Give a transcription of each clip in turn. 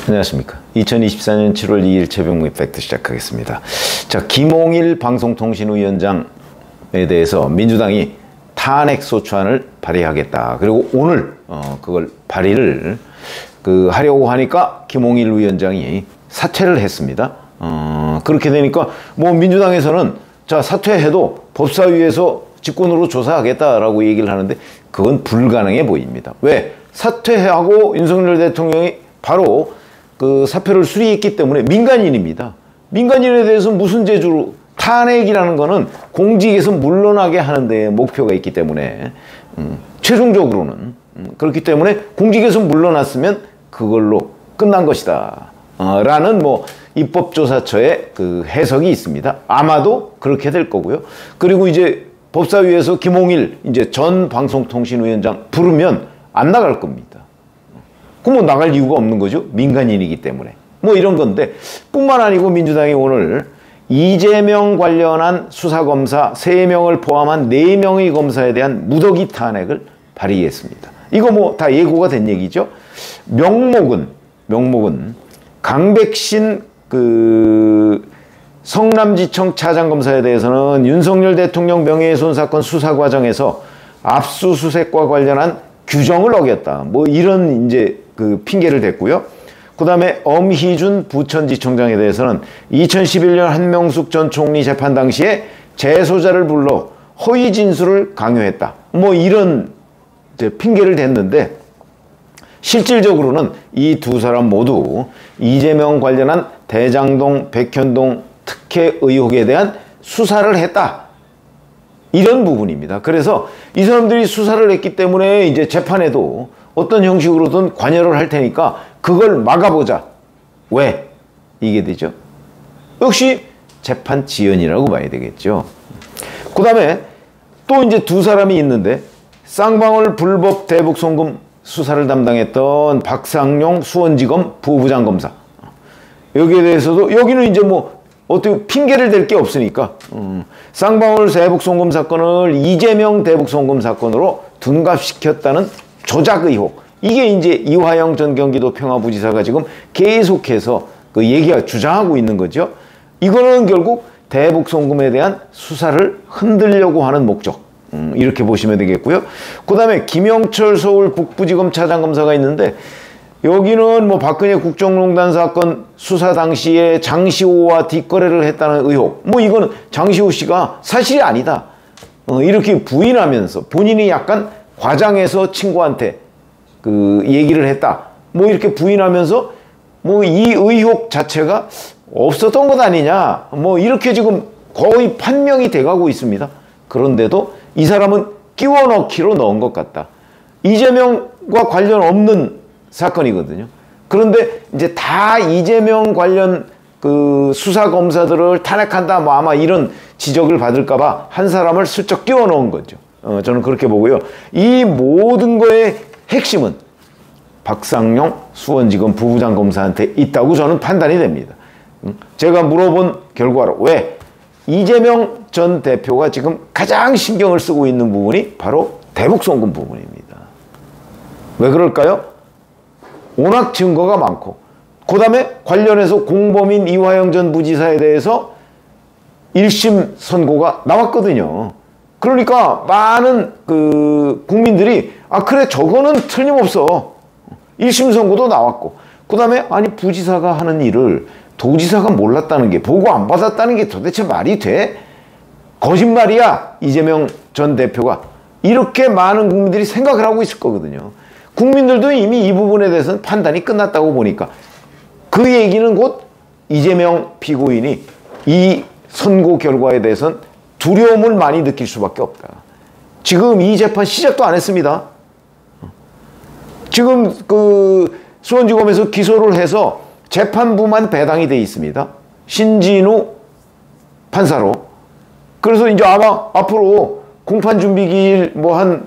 안녕하십니까. 2024년 7월 2일 최병무의 팩트 시작하겠습니다. 자, 김홍일 방송통신위원장에 대해서 민주당이 탄핵 소추안을 발의하겠다. 그리고 오늘 그걸 발의를 하려고 하니까 김홍일 위원장이 사퇴를 했습니다. 그렇게 되니까 뭐 민주당에서는 자, 사퇴해도 법사위에서 직권으로 조사하겠다라고 얘기를 하는데 그건 불가능해 보입니다. 왜? 사퇴하고 윤석열 대통령이 바로 사표를 수리했기 때문에 민간인입니다. 민간인에 대해서 무슨 재주로 탄핵이라는 거는 공직에서 물러나게 하는 데 목표가 있기 때문에 최종적으로는 그렇기 때문에 공직에서 물러났으면 그걸로 끝난 것이다 라는 뭐 입법조사처의 해석이 있습니다. 아마도 그렇게 될 거고요. 그리고 이제 법사위에서 김홍일 이제 전 방송통신위원장 부르면 안 나갈 겁니다. 그럼 뭐 나갈 이유가 없는 거죠. 민간인이기 때문에. 뭐 이런 건데 뿐만 아니고 민주당이 오늘 이재명 관련한 수사검사 3명을 포함한 4명의 검사에 대한 무더기 탄핵을 발의했습니다. 이거 뭐 다 예고가 된 얘기죠. 명목은 강백신 성남지청 차장검사에 대해서는 윤석열 대통령 명예훼손 사건 수사 과정에서 압수수색과 관련한 규정을 어겼다. 뭐 이런 이제 핑계를 댔고요. 그 다음에 엄희준 부천지청장에 대해서는 2011년 한명숙 전 총리 재판 당시에 재소자를 불러 허위 진술을 강요했다. 뭐 이런 핑계를 댔는데 실질적으로는 이 두 사람 모두 이재명 관련한 대장동, 백현동 특혜 의혹에 대한 수사를 했다. 이런 부분입니다. 그래서 이 사람들이 수사를 했기 때문에 이제 재판에도 어떤 형식으로든 관여를 할 테니까 그걸 막아보자. 왜? 이게 되죠. 역시 재판 지연이라고 봐야 되겠죠. 그 다음에 또 이제 두 사람이 있는데 쌍방울 불법 대북 송금 수사를 담당했던 박상용 수원지검 부부장검사. 여기에 대해서도 여기는 이제 뭐 어떻게 핑계를 댈 게 없으니까 쌍방울 대북 송금 사건을 이재명 대북 송금 사건으로 둔갑시켰다는 조작 의혹. 이게 이제 이화영 전 경기도 평화부지사가 지금 계속해서 얘기가 주장하고 있는 거죠. 이거는 결국 대북 송금에 대한 수사를 흔들려고 하는 목적. 이렇게 보시면 되겠고요. 그 다음에 김영철 서울 북부지검 차장검사가 있는데 여기는 뭐 박근혜 국정농단 사건 수사 당시에 장시호와 뒷거래를 했다는 의혹. 뭐 이거는 장시호 씨가 사실이 아니다. 이렇게 부인하면서 본인이 약간 과장해서 친구한테 얘기를 했다. 뭐 이렇게 부인하면서 뭐 이 의혹 자체가 없었던 것 아니냐. 뭐 이렇게 지금 거의 판명이 돼가고 있습니다. 그런데도 이 사람은 끼워 넣기로 넣은 것 같다. 이재명과 관련 없는 사건이거든요. 그런데 이제 다 이재명 관련 수사 검사들을 탄핵한다. 뭐 아마 이런 지적을 받을까봐 한 사람을 슬쩍 끼워 넣은 거죠. 저는 그렇게 보고요. 이 모든 거의 핵심은 박상용 수원지검 부부장 검사한테 있다고 저는 판단이 됩니다. 제가 물어본 결과로 왜 이재명 전 대표가 지금 가장 신경을 쓰고 있는 부분이 바로 대북 송금 부분입니다. 왜 그럴까요? 워낙 증거가 많고 그 다음에 관련해서 공범인 이화영 전 부지사에 대해서 1심 선고가 나왔거든요. 그러니까 많은 국민들이 아 그래 저거는 틀림없어. 1심 선고도 나왔고 그 다음에 아니 부지사가 하는 일을 도지사가 몰랐다는 게 보고 안 받았다는 게 도대체 말이 돼? 거짓말이야 이재명 전 대표가. 이렇게 많은 국민들이 생각을 하고 있을 거거든요. 국민들도 이미 이 부분에 대해서는 판단이 끝났다고 보니까 그 얘기는 곧 이재명 피고인이 이 선고 결과에 대해서는 두려움을 많이 느낄 수밖에 없다. 지금 이 재판 시작도 안 했습니다. 지금 수원지검에서 기소를 해서 재판부만 배당이 돼 있습니다. 신진우 판사로. 그래서 이제 아마 앞으로 공판 준비 기일 뭐 한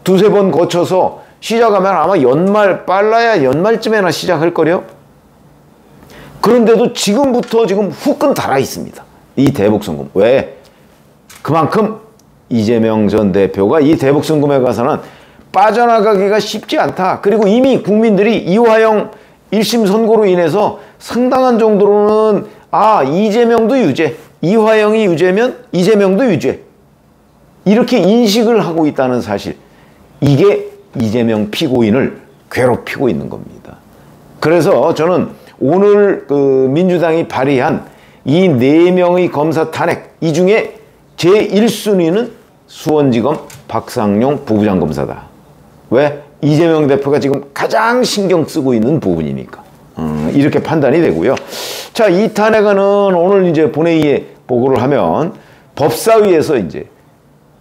두세 번 거쳐서 시작하면 아마 빨라야 연말쯤에나 시작할 거래요. 그런데도 지금부터 지금 후끈 달아 있습니다. 이 대북송금. 왜? 그만큼 이재명 전 대표가 이 대북송금에 가서는 빠져나가기가 쉽지 않다. 그리고 이미 국민들이 이화영 1심 선고로 인해서 상당한 정도로는 이재명도 유죄, 이화영이 유죄면 이재명도 유죄, 이렇게 인식을 하고 있다는 사실, 이게 이재명 피고인을 괴롭히고 있는 겁니다. 그래서 저는 오늘 민주당이 발의한 이 4명의 검사 탄핵, 이 중에 제1순위는 수원지검 박상용 부부장검사다. 왜? 이재명 대표가 지금 가장 신경 쓰고 있는 부분이니까. 이렇게 판단이 되고요. 자, 이 탄핵안은 오늘 이제 본회의에 보고를 하면 법사위에서 이제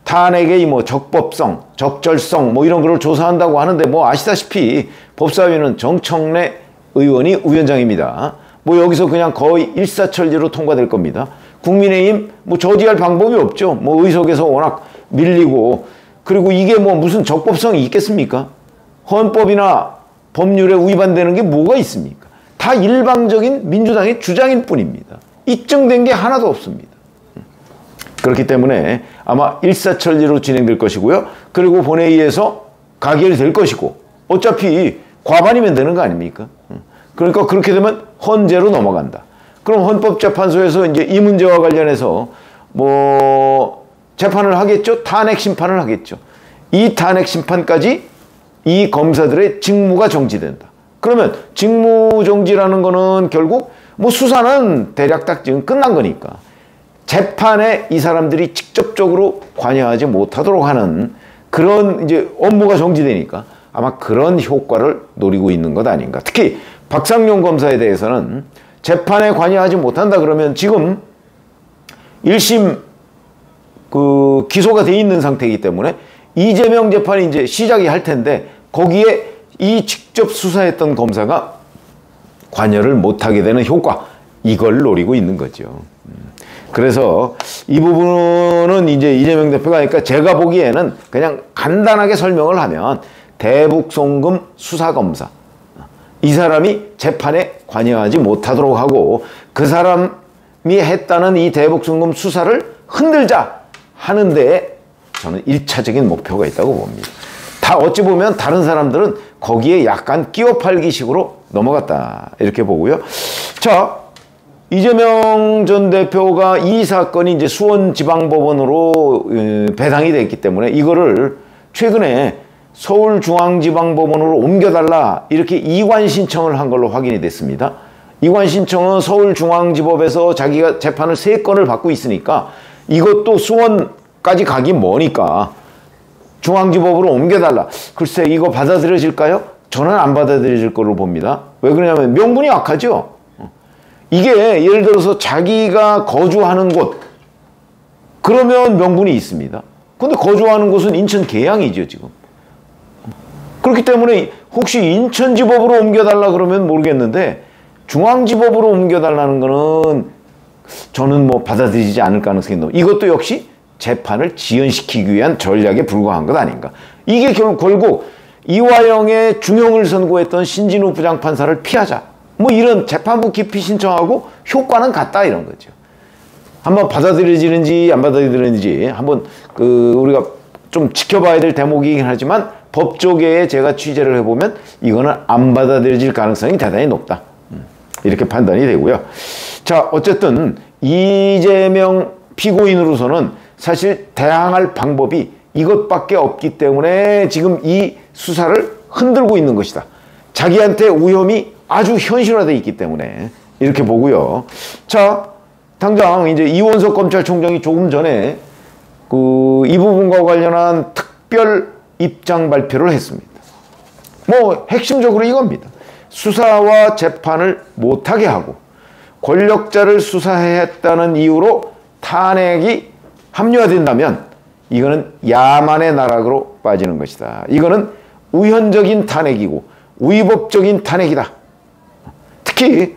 탄핵의 적법성, 적절성 이런 거를 조사한다고 하는데 아시다시피 법사위는 정청래 의원이 위원장입니다. 여기서 그냥 거의 일사천리로 통과될 겁니다. 국민의힘 저지할 방법이 없죠. 의석에서 워낙 밀리고, 그리고 이게 무슨 적법성이 있겠습니까? 헌법이나 법률에 위반되는 게 뭐가 있습니까? 다 일방적인 민주당의 주장일 뿐입니다. 입증된 게 하나도 없습니다. 그렇기 때문에 아마 일사천리로 진행될 것이고요. 그리고 본회의에서 가결될 것이고, 어차피 과반이면 되는 거 아닙니까? 그러니까 그렇게 되면 헌재로 넘어간다. 그럼 헌법재판소에서 이제 이 문제와 관련해서 재판을 하겠죠? 탄핵 심판을 하겠죠. 이 탄핵 심판까지 이 검사들의 직무가 정지된다. 그러면 직무 정지라는 거는 결국 수사는 대략 딱 지금 끝난 거니까 재판에 이 사람들이 직접적으로 관여하지 못하도록 하는 그런 이제 업무가 정지되니까 아마 그런 효과를 노리고 있는 것 아닌가. 특히 박상용 검사에 대해서는 재판에 관여하지 못한다 그러면 지금 1심 기소가 돼 있는 상태이기 때문에 이재명 재판이 이제 시작이 할 텐데 거기에 이 직접 수사했던 검사가 관여를 못하게 되는 효과, 이걸 노리고 있는 거죠. 그래서 이 부분은 이제 이재명 대표가, 그러니까 제가 보기에는 그냥 간단하게 설명을 하면 대북송금 수사검사, 이 사람이 재판에 관여하지 못하도록 하고 그 사람이 했다는 이 대북송금 수사를 흔들자 하는 데에 저는 1차적인 목표가 있다고 봅니다. 다 어찌 보면 다른 사람들은 거기에 약간 끼워 팔기식으로 넘어갔다 이렇게 보고요. 자, 이재명 전 대표가 이 사건이 이제 수원지방법원으로 배당이 됐기 때문에 이거를 최근에 서울중앙지방법원으로 옮겨달라 이렇게 이관 신청을 한 걸로 확인이 됐습니다. 이관 신청은 서울중앙지법에서 자기가 재판을 3건을 받고 있으니까 이것도 수원까지 가기 머니까 중앙지법으로 옮겨달라. 글쎄 이거 받아들여질까요? 저는 안 받아들여질 걸로 봅니다. 왜 그러냐면 명분이 약하죠. 이게 예를 들어서 자기가 거주하는 곳, 그러면 명분이 있습니다. 근데 거주하는 곳은 인천 계양이죠 지금. 그렇기 때문에 혹시 인천지법으로 옮겨달라 그러면 모르겠는데 중앙지법으로 옮겨달라는 거는 저는 받아들이지 않을 가능성이 높아요. 이것도 역시 재판을 지연시키기 위한 전략에 불과한 것 아닌가. 이게 결국 이화영의 중형을 선고했던 신진우 부장판사를 피하자. 이런 재판부 기피 신청하고 효과는 같다 이런 거죠. 한번 받아들여지는지 안 받아들여지는지 한번 우리가 좀 지켜봐야 될 대목이긴 하지만 법조계에 제가 취재를 해보면 이거는 안 받아들여질 가능성이 대단히 높다. 이렇게 판단이 되고요. 자, 어쨌든 이재명 피고인으로서는 사실 대항할 방법이 이것밖에 없기 때문에 지금 이 수사를 흔들고 있는 것이다. 자기한테 위험이 아주 현실화되어 있기 때문에 이렇게 보고요. 자, 당장 이제 이원석 검찰총장이 조금 전에 이 부분과 관련한 특별 입장 발표를 했습니다. 핵심적으로 이겁니다. 수사와 재판을 못하게 하고 권력자를 수사했다는 이유로 탄핵이 합리화된다면 이거는 야만의 나락으로 빠지는 것이다. 이거는 우현적인 탄핵이고 위법적인 탄핵이다. 특히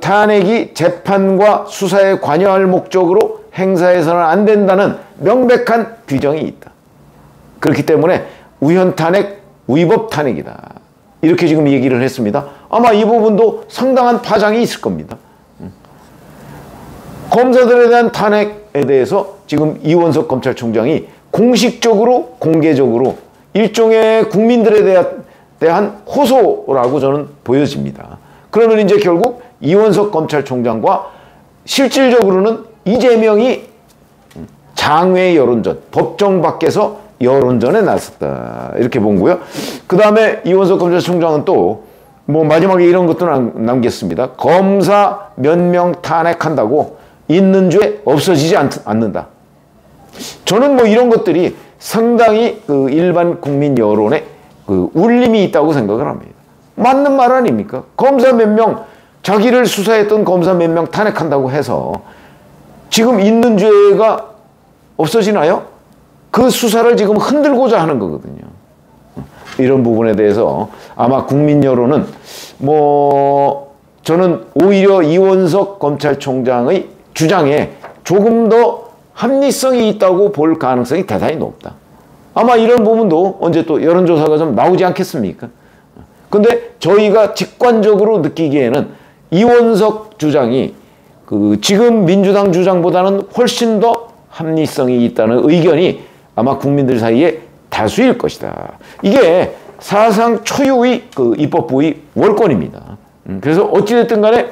탄핵이 재판과 수사에 관여할 목적으로 행사해서는 안 된다는 명백한 규정이 있다. 그렇기 때문에 우현 탄핵, 위법 탄핵이다. 이렇게 지금 얘기를 했습니다. 아마 이 부분도 상당한 파장이 있을 겁니다. 검사들에 대한 탄핵에 대해서 지금 이원석 검찰총장이 공식적으로 공개적으로 일종의 국민들에 대한 대한 호소라고 저는 보여집니다. 그러면 이제 결국 이원석 검찰총장과 실질적으로는 이재명이 장외 여론전, 법정 밖에서 여론전에 나섰다. 이렇게 본 거고요. 그 다음에 이원석 검찰총장은 또 뭐 마지막에 이런 것도 남겼습니다. 검사 몇 명 탄핵한다고 있는 죄 없어지지 않는다. 저는 뭐 이런 것들이 상당히 그 일반 국민 여론에 그 울림이 있다고 생각을 합니다. 맞는 말 아닙니까? 검사 몇 명, 자기를 수사했던 검사 몇 명 탄핵한다고 해서 지금 있는 죄가 없어지나요? 그 수사를 지금 흔들고자 하는 거거든요. 이런 부분에 대해서 아마 국민 여론은 뭐 저는 오히려 이원석 검찰총장의 주장에 조금 더 합리성이 있다고 볼 가능성이 대단히 높다. 아마 이런 부분도 언제 또 여론조사가 좀 나오지 않겠습니까? 근데 저희가 직관적으로 느끼기에는 이원석 주장이 그 지금 민주당 주장보다는 훨씬 더 합리성이 있다는 의견이 아마 국민들 사이에 다수일 것이다. 이게 사상 초유의 그 입법부의 월권입니다. 그래서 어찌됐든 간에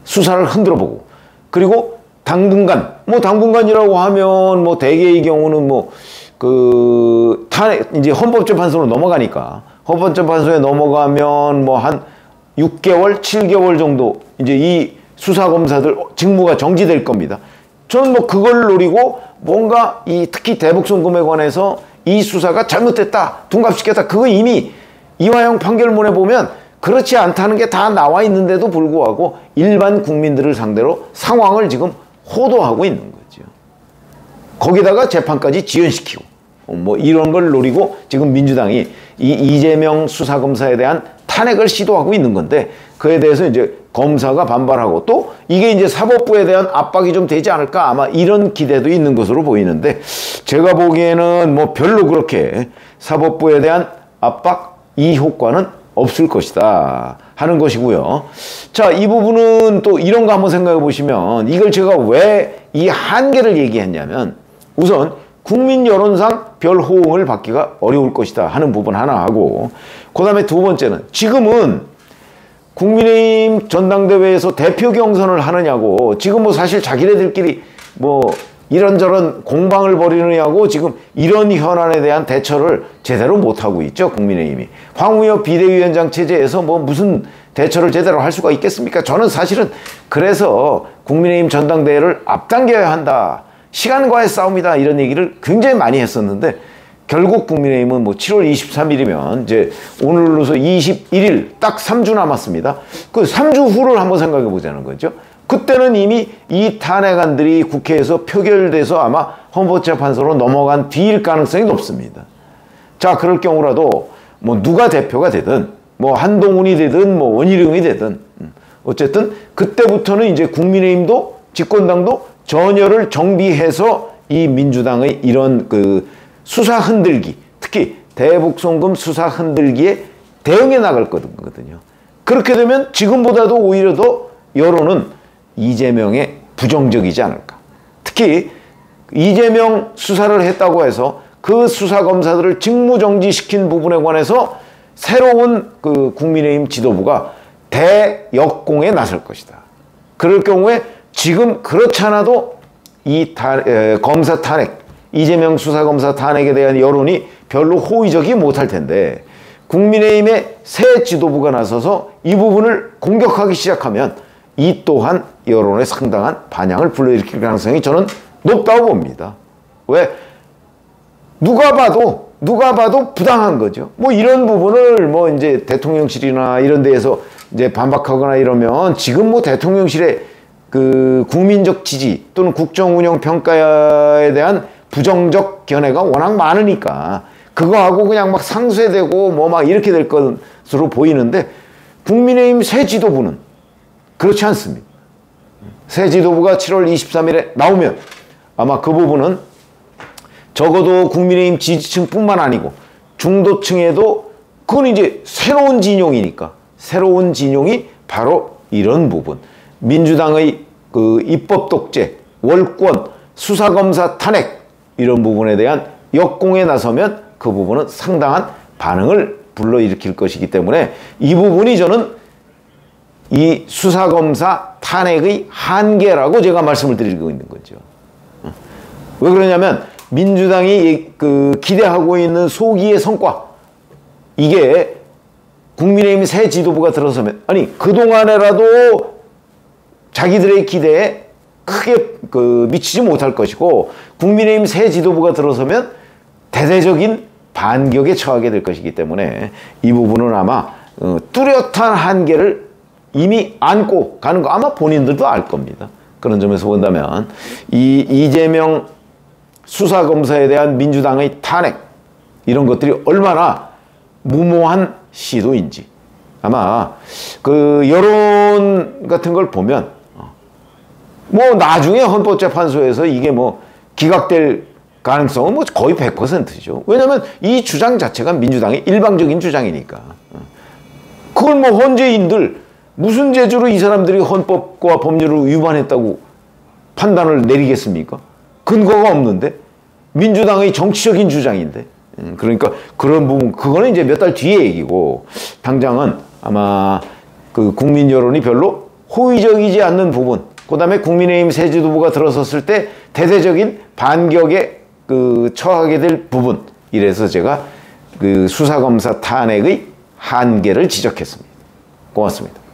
수사를 흔들어보고, 그리고 당분간, 뭐 당분간이라고 하면 뭐 대개의 경우는 뭐 그 탄핵, 이제 헌법재판소로 넘어가니까, 헌법재판소에 넘어가면 뭐 한 6개월, 7개월 정도 이제 이 수사검사들 직무가 정지될 겁니다. 저는 뭐 그걸 노리고 뭔가 이 특히 대북송금에 관해서 이 수사가 잘못됐다, 둔갑시켰다, 그거 이미 이화영 판결문에 보면 그렇지 않다는 게 다 나와 있는데도 불구하고 일반 국민들을 상대로 상황을 지금 호도하고 있는 거죠. 거기다가 재판까지 지연시키고 뭐 이런 걸 노리고 지금 민주당이 이 이재명 수사검사에 대한 탄핵을 시도하고 있는 건데, 그에 대해서 이제 검사가 반발하고 또 이게 이제 사법부에 대한 압박이 좀 되지 않을까, 아마 이런 기대도 있는 것으로 보이는데, 제가 보기에는 뭐 별로 그렇게 사법부에 대한 압박, 이 효과는 없을 것이다 하는 것이고요. 자, 이 부분은 또 이런 거 한번 생각해 보시면, 이걸 제가 왜 이 한계를 얘기했냐면, 우선 국민 여론상 별 호응을 받기가 어려울 것이다 하는 부분 하나 하고, 그 다음에 두 번째는 지금은 국민의힘 전당대회에서 대표 경선을 하느냐고, 지금 뭐 사실 자기네들끼리 뭐 이런저런 공방을 벌이느냐고 지금 이런 현안에 대한 대처를 제대로 못하고 있죠, 국민의힘이. 황우여 비대위원장 체제에서 뭐 무슨 대처를 제대로 할 수가 있겠습니까? 저는 사실은 그래서 국민의힘 전당대회를 앞당겨야 한다, 시간과의 싸움이다, 이런 얘기를 굉장히 많이 했었는데, 결국 국민의힘은 뭐 7월 23일이면 이제 오늘로서 21일 딱 3주 남았습니다. 그 3주 후를 한번 생각해 보자는 거죠. 그때는 이미 이 탄핵안들이 국회에서 표결돼서 아마 헌법재판소로 넘어간 뒤일 가능성이 높습니다. 자, 그럴 경우라도 뭐 누가 대표가 되든, 뭐 한동훈이 되든 뭐 원희룡이 되든, 어쨌든 그때부터는 이제 국민의힘도 집권당도 전열을 정비해서 이 민주당의 이런 그 수사 흔들기, 특히 대북송금 수사 흔들기에 대응해 나갈 거거든요. 그렇게 되면 지금보다도 오히려 더 여론은 이재명에 부정적이지 않을까. 특히 이재명 수사를 했다고 해서 그 수사검사들을 직무정지시킨 부분에 관해서 새로운 그 국민의힘 지도부가 대역공에 나설 것이다. 그럴 경우에 지금 그렇지 않아도 이 검사 탄핵, 이재명 수사검사 탄핵에 대한 여론이 별로 호의적이 못할 텐데, 국민의힘의 새 지도부가 나서서 이 부분을 공격하기 시작하면 이 또한 여론에 상당한 반향을 불러일으킬 가능성이 저는 높다고 봅니다. 왜? 누가 봐도 부당한 거죠. 뭐 이런 부분을 뭐 이제 대통령실이나 이런 데에서 이제 반박하거나 이러면, 지금 뭐 대통령실의 그 국민적 지지 또는 국정운영 평가에 대한 부정적 견해가 워낙 많으니까 그거하고 그냥 막 상쇄되고 뭐 막 이렇게 될 것으로 보이는데, 국민의힘 새 지도부는 그렇지 않습니다. 새 지도부가 7월 23일에 나오면 아마 그 부분은 적어도 국민의힘 지지층뿐만 아니고 중도층에도, 그건 이제 새로운 진영이니까, 새로운 진영이 바로 이런 부분, 민주당의 그 입법 독재, 월권, 수사검사 탄핵, 이런 부분에 대한 역공에 나서면 그 부분은 상당한 반응을 불러일으킬 것이기 때문에 이 부분이 저는 이 수사검사 탄핵의 한계라고 제가 말씀을 드리고 있는 거죠. 왜 그러냐면 민주당이 기대하고 있는 소기의 성과, 이게 국민의힘 새 지도부가 들어서면, 아니 그동안에라도 자기들의 기대에 크게 미치지 못할 것이고, 국민의힘 새 지도부가 들어서면 대대적인 반격에 처하게 될 것이기 때문에 이 부분은 아마 뚜렷한 한계를 이미 안고 가는 거 아마 본인들도 알 겁니다. 그런 점에서 본다면 이 이재명 수사검사에 대한 민주당의 탄핵, 이런 것들이 얼마나 무모한 시도인지, 아마 여론 같은 걸 보면 뭐 나중에 헌법재판소에서 이게 뭐 기각될 가능성은 뭐 거의 100%죠. 왜냐하면 이 주장 자체가 민주당의 일방적인 주장이니까. 그걸 뭐 헌재인들 무슨 재주로 이 사람들이 헌법과 법률을 위반했다고 판단을 내리겠습니까? 근거가 없는데, 민주당의 정치적인 주장인데. 그러니까 그런 부분, 그거는 이제 몇 달 뒤의 얘기고, 당장은 아마 국민 여론이 별로 호의적이지 않는 부분, 그 다음에 국민의힘 새 지도부가 들어섰을 때 대대적인 반격에 처하게 될 부분, 이래서 제가 수사검사 탄핵의 한계를 지적했습니다. 고맙습니다.